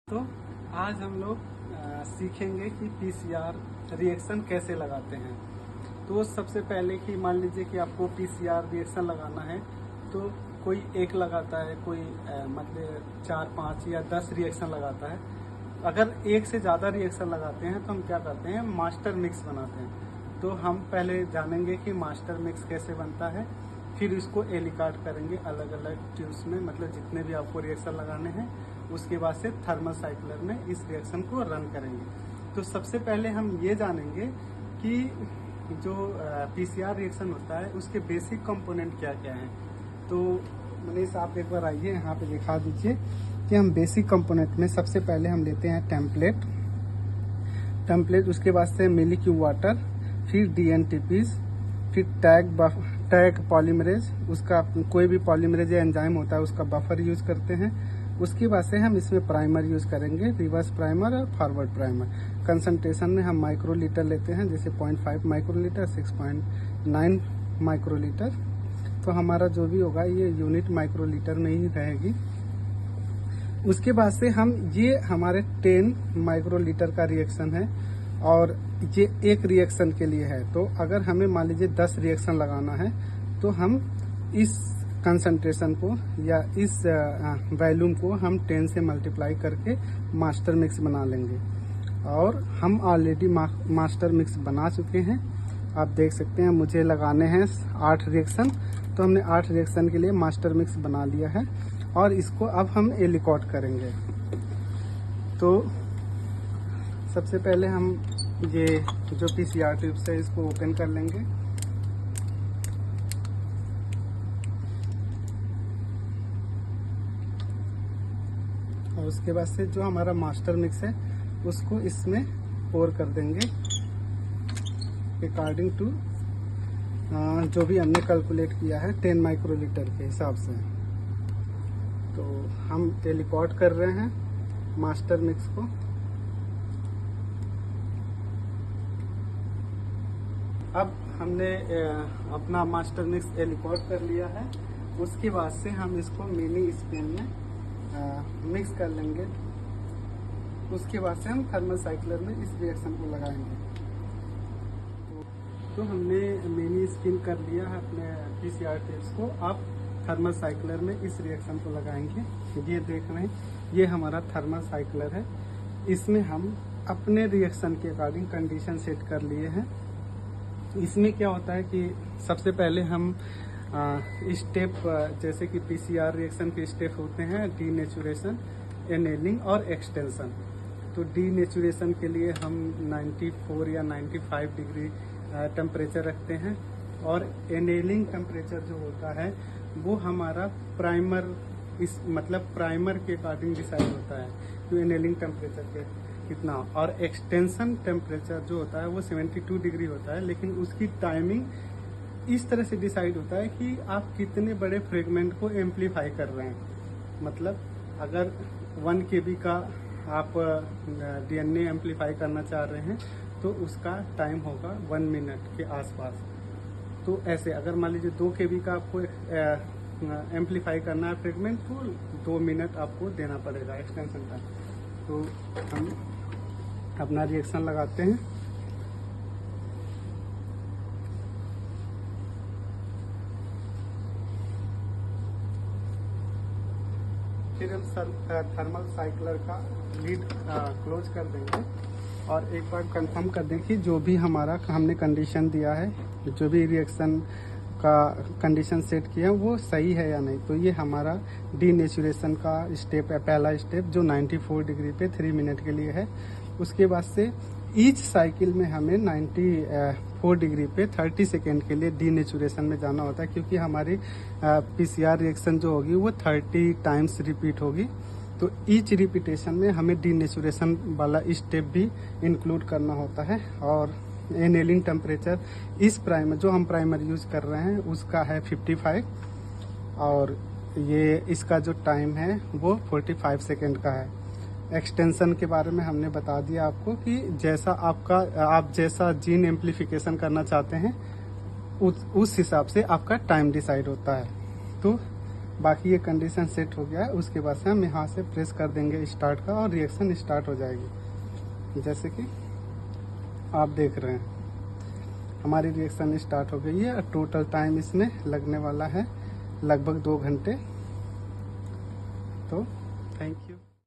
तो आज हम लोग सीखेंगे कि पीसीआर रिएक्शन कैसे लगाते हैं। तो सबसे पहले कि मान लीजिए कि आपको पीसीआर रिएक्शन लगाना है, तो कोई एक लगाता है, कोई मतलब 4, 5 या 10 रिएक्शन लगाता है। अगर एक से ज़्यादा रिएक्शन लगाते हैं तो हम क्या करते हैं, मास्टर मिक्स बनाते हैं। तो हम पहले जानेंगे कि मास्टर मिक्स कैसे बनता है, फिर इसको एलिकाट करेंगे अलग अलग ट्यूब्स में, मतलब जितने भी आपको रिएक्शन लगाने हैं। उसके बाद से थर्मल साइक्लर में इस रिएक्शन को रन करेंगे। तो सबसे पहले हम ये जानेंगे कि जो पीसीआर रिएक्शन होता है उसके बेसिक कंपोनेंट क्या क्या हैं। तो मनीष आप एक बार आइए, यहाँ पे दिखा दीजिए कि हम बेसिक कंपोनेंट में सबसे पहले हम लेते हैं टेम्पलेट, उसके बाद से मिलीक्यू वाटर, फिर डीएनटीपीज, फिर टैग पॉलीमरेज, उसका कोई भी पॉलीमरेज या एंजाइम होता है उसका बफर यूज करते हैं। उसके बाद से हम इसमें प्राइमर यूज करेंगे, रिवर्स प्राइमर और फॉरवर्ड प्राइमर। कंसंट्रेशन में हम माइक्रोलीटर लेते हैं, जैसे 0.5 माइक्रोलीटर, 6.9 माइक्रोलीटर। तो हमारा जो भी होगा ये यूनिट माइक्रोलीटर में ही रहेगी। उसके बाद से हम ये हमारे 10 माइक्रोलीटर का रिएक्शन है और ये एक रिएक्शन के लिए है। तो अगर हमें मान लीजिए 10 रिएक्शन लगाना है तो हम इस कंसंट्रेशन को या इस वॉल्यूम को हम 10 से मल्टीप्लाई करके मास्टर मिक्स बना लेंगे। और हम ऑलरेडी मास्टर मिक्स बना चुके हैं। आप देख सकते हैं मुझे लगाने हैं 8 रिएक्शन, तो हमने 8 रिएक्शन के लिए मास्टर मिक्स बना लिया है और इसको अब हम एलिकॉट करेंगे। तो सबसे पहले हम ये जो पीसीआर ट्यूब्स है इसको ओपन कर लेंगे। और उसके बाद से जो हमारा मास्टर मिक्स है उसको इसमें पोर कर देंगे अकॉर्डिंग टू जो भी हमने कैलकुलेट किया है 10 माइक्रोलीटर के हिसाब से। तो हम एलिकॉट कर रहे हैं मास्टर मिक्स को। अब हमने अपना मास्टर मिक्स एलिकॉट कर लिया है। उसके बाद से हम इसको मिनी स्पून में मिक्स कर लेंगे। उसके बाद से हम थर्मल साइक्लर में इस रिएक्शन को लगाएंगे। तो हमने मिनी स्पिन कर लिया है अपने पीसीआर ट्यूब्स को। अब थर्मल साइक्लर में इस रिएक्शन को लगाएंगे। ये देख रहे हैं, ये हमारा थर्मल साइक्लर है। इसमें हम अपने रिएक्शन के अकॉर्डिंग कंडीशन सेट कर लिए हैं। इसमें क्या होता है कि सबसे पहले हम स्टेप, जैसे कि पीसीआर रिएक्शन के स्टेप होते हैं डीनेचुरेशन, एनेलिंग और एक्सटेंशन। तो डीनेचुरेशन के लिए हम 94 या 95 डिग्री टेम्परेचर रखते हैं और एनेलिंग टेम्परेचर जो होता है वो हमारा प्राइमर प्राइमर के अकॉर्डिंग डिसाइड होता है तो एनेलिंग टेम्परेचर के कितना। और एक्सटेंशन टेम्परेचर जो होता है वो 72 डिग्री होता है, लेकिन उसकी टाइमिंग इस तरह से डिसाइड होता है कि आप कितने बड़े फ्रेगमेंट को एम्पलीफाई कर रहे हैं। मतलब अगर 1 kb का आप डीएनए एम्पलीफाई करना चाह रहे हैं तो उसका टाइम होगा 1 मिनट के आसपास। तो ऐसे अगर मान लीजिए 2 kb का आपको एम्पलीफाई करना है फ्रेगमेंट, तो 2 मिनट आपको देना पड़ेगा एक्सटेंशन का। तो हम अपना रिएक्शन लगाते हैं। फिर हम थर्मल साइक्लर का लीड क्लोज कर देंगे और एक बार कंफर्म कर दें कि जो भी हमारा हमने कंडीशन दिया है, जो भी रिएक्शन का कंडीशन सेट किया वो सही है या नहीं। तो ये हमारा डीनेचुरेशन का स्टेप है, पहला स्टेप, जो 94 डिग्री पे 3 मिनट के लिए है। उसके बाद से ईच साइकिल में हमें 94 डिग्री पे 30 सेकेंड के लिए डीनेचुरेशन में जाना होता है, क्योंकि हमारी पीसीआर रिएक्शन जो होगी वो 30 टाइम्स रिपीट होगी। तो ईच रिपीटेशन में हमें डीनेचुरेशन वाला स्टेप भी इंक्लूड करना होता है। और एनेलिंग टेम्परेचर इस प्राइमर, जो हम प्राइमर यूज कर रहे हैं उसका है 55 और ये इसका जो टाइम है वो 45 सेकेंड का है। एक्सटेंशन के बारे में हमने बता दिया आपको कि जैसा आप जैसा जीन एम्पलीफिकेशन करना चाहते हैं उस हिसाब से आपका टाइम डिसाइड होता है। तो बाकी ये कंडीशन सेट हो गया है, उसके बाद से हम यहाँ से प्रेस कर देंगे स्टार्ट का और रिएक्शन स्टार्ट हो जाएगी। जैसे कि आप देख रहे हैं हमारी रिएक्शन स्टार्ट हो गई है। टोटल टाइम इसमें लगने वाला है लगभग 2 घंटे। तो थैंक यू।